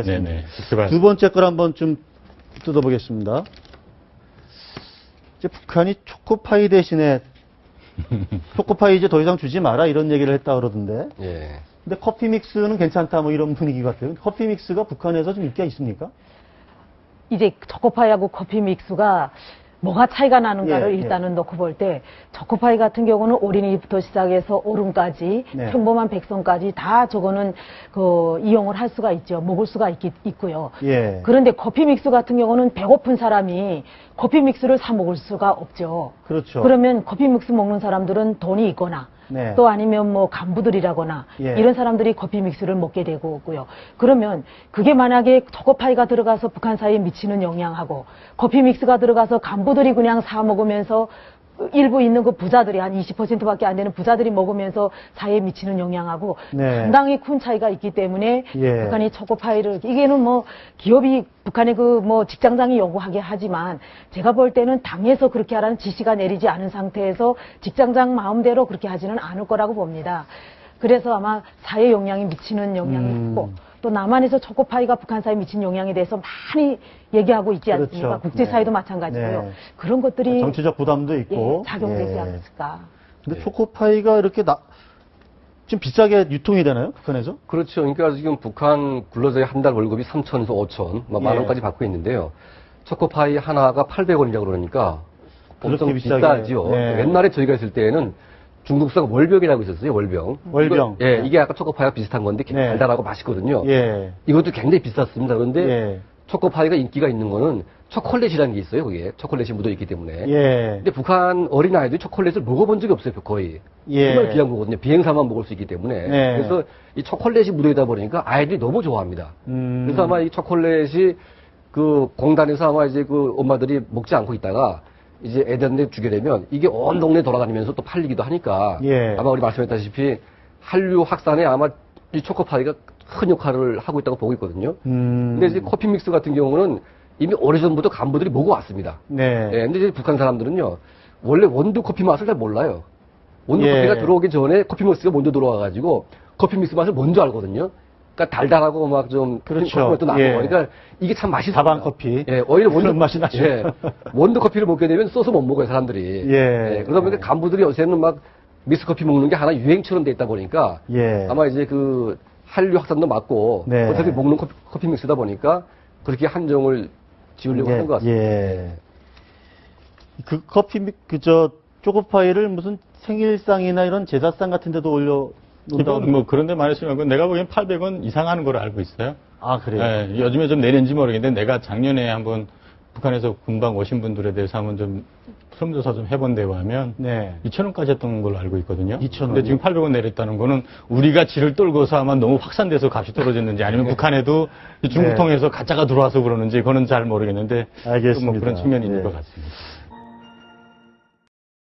네네. 두 번째 걸 한번 좀 뜯어보겠습니다. 이제 북한이 초코파이 대신에 초코파이 이제 더 이상 주지 마라 이런 얘기를 했다 그러던데. 예. 근데 커피 믹스는 괜찮다 뭐 이런 분위기 같아요. 커피 믹스가 북한에서 좀 인기가 있습니까? 이제 초코파이하고 커피 믹스가 뭐가 차이가 나는가를 일단은 놓고 볼 때 초코파이 같은 경우는 어린이부터 시작해서 어른까지 평범한 백성까지 다 저거는 그 이용을 할 수가 있죠. 먹을 수가 있고요. 그런데 커피 믹스 같은 경우는 배고픈 사람이 커피 믹스를 사 먹을 수가 없죠. 그렇죠. 그러면 커피 믹스 먹는 사람들은 돈이 있거나 또 아니면 뭐 간부들이라거나 이런 사람들이 커피 믹스를 먹게 되고 있고요. 그러면 그게 만약에 초코파이가 들어가서 북한 사회에 미치는 영향하고 커피 믹스가 들어가서 간부들이 그냥 사 먹으면서 일부 있는 그 부자들이 한 20%밖에 안 되는 부자들이 먹으면서 사회에 미치는 영향하고 상당히 큰 차이가 있기 때문에 북한이 초코파이를 이게는 뭐 기업이 북한의 그 뭐 직장장이 요구하게 하지만 제가 볼 때는 당에서 그렇게 하라는 지시가 내리지 않은 상태에서 직장장 마음대로 그렇게 하지는 않을 거라고 봅니다. 그래서 아마 사회 영향이 미치는 영향이 있고 또 남한에서 초코파이가 북한 사회에 미친 영향에 대해서 많이 얘기하고 있지 않습니까? 그렇죠. 국제사회도 마찬가지고요. 그런 것들이 정치적 부담도 있고 작용되지 않을까. 근데 초코파이가 이렇게 좀 비싸게 유통이 되나요? 북한에서? 그렇죠. 그러니까 지금 북한 근로자의 한 달 월급이 3천에서 5천, 만 원까지 받고 있는데요. 초코파이 하나가 800원이라고 그러니까 엄청 비싸죠. 옛날에 저희가 있을 때에는 중국사가 월병이라고 있었어요. 월병. 월병. 이게 아까 초코파이가 비슷한 건데 달달하고 맛있거든요. 이것도 굉장히 비쌌습니다. 그런데 초코파이가 인기가 있는 거는 초콜릿이라는 게 있어요. 그게 초콜릿이 묻어 있기 때문에. 근데 북한 어린 아이들이 초콜릿을 먹어본 적이 없어요. 거의. 정말 귀한 거거든요. 비행사만 먹을 수 있기 때문에. 그래서 이 초콜릿이 묻어 있다 보니까 아이들이 너무 좋아합니다. 그래서 아마 이 초콜릿이 그 공단에서 아마 이제 그 엄마들이 먹지 않고 있다가 이제 애들한테 주게 되면 이게 온 동네 돌아다니면서 또 팔리기도 하니까 아마 우리 말씀했다시피 한류 확산에 아마 이 초코파이가 큰 역할을 하고 있다고 보고 있거든요. 근데 이제 커피 믹스 같은 경우는 이미 오래전부터 간부들이 먹어왔습니다. 근데 이제 북한 사람들은요, 원래 원두 커피 맛을 잘 몰라요. 원두 커피가 들어오기 전에 커피 믹스가 먼저 들어와가지고 커피 믹스 맛을 먼저 알거든요. 그러니까 달달하고 막 좀 그렇죠. 또 나고 그러니까 이게 참 맛있어요. 다방 커피. 오히려 원두 맛이 나죠. 원두 커피를 먹게 되면 써서 못 먹어요 사람들이. 그러다 보니까 간부들이 요새는 막 믹스 커피 먹는 게 하나 유행처럼 돼 있다 보니까 아마 이제 그 한류 확산도 맞고 어차피 먹는 커피 믹스다 보니까 그렇게 한정을 지으려고 하는 것 같습니다. 그 커피 초코파이를 무슨 생일상이나 이런 제사상 같은 데도 올려 이건 뭐 그런데 많이 쓰면 내가 보기엔 800원 이상 하는 걸로 알고 있어요. 아, 그래요? 요즘에 좀 내린지 모르겠는데 내가 작년에 한번 북한에서 군방 오신 분들에 대해서 한번 좀 설문조사 좀 해본다고 하면 2,000원까지 했던 걸로 알고 있거든요. 2,000원. 근데 지금 800원 내렸다는 거는 우리가 지를 떨고서 아마 너무 확산돼서 값이 떨어졌는지 아니면 북한에도 중국 통해서 가짜가 들어와서 그러는지 그거는 잘 모르겠는데 알겠습니다. 뭐 그런 측면이 있는 것 같습니다.